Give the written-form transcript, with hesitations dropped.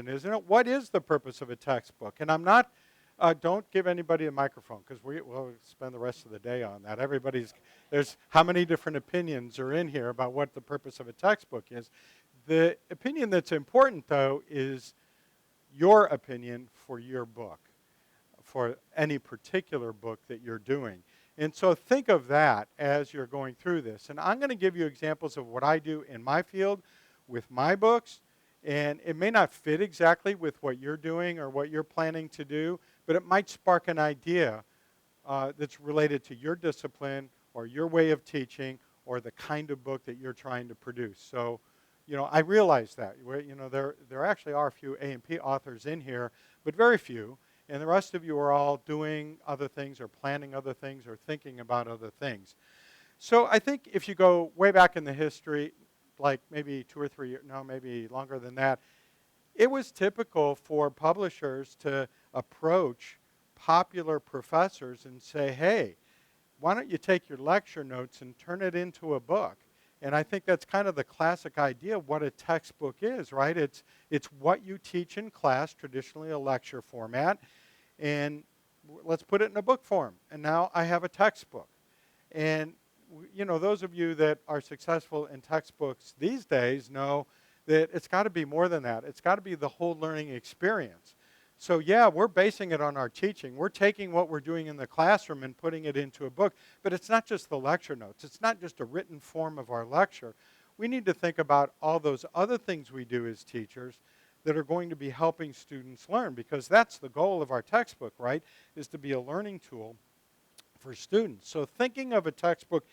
isn't it? What is the purpose of a textbook? And I'm not, don't give anybody a microphone because we'll spend the rest of the day on that. There's how many different opinions are in here about what the purpose of a textbook is. The opinion that's important, though, is your opinion for your book, for any particular book that you're doing. And so think of that as you're going through this. And I'm going to give you examples of what I do in my field with my books. And it may not fit exactly with what you're doing or what you're planning to do, but it might spark an idea that's related to your discipline or your way of teaching or the kind of book that you're trying to produce. So, I realize that. There actually are a few A&P authors in here, but very few. And the rest of you are all doing other things or planning other things or thinking about other things. So I think if you go way back in the history, like maybe 2 or 3 years, no, maybe longer than that, it was typical for publishers to approach popular professors and say, hey, why don't you take your lecture notes and turn it into a book? And I think that's kind of the classic idea of what a textbook is, right? It's what you teach in class, traditionally a lecture format, and let's put it in a book form. And now I have a textbook. And those of you that are successful in textbooks these days know that it's got to be more than that. It's got to be the whole learning experience. So yeah, we're basing it on our teaching. We're taking what we're doing in the classroom and putting it into a book. But it's not just the lecture notes. It's not just a written form of our lecture. We need to think about all those other things we do as teachers that are going to be helping students learn, because that's the goal of our textbook, right, is to be a learning tool for students. So thinking of a textbook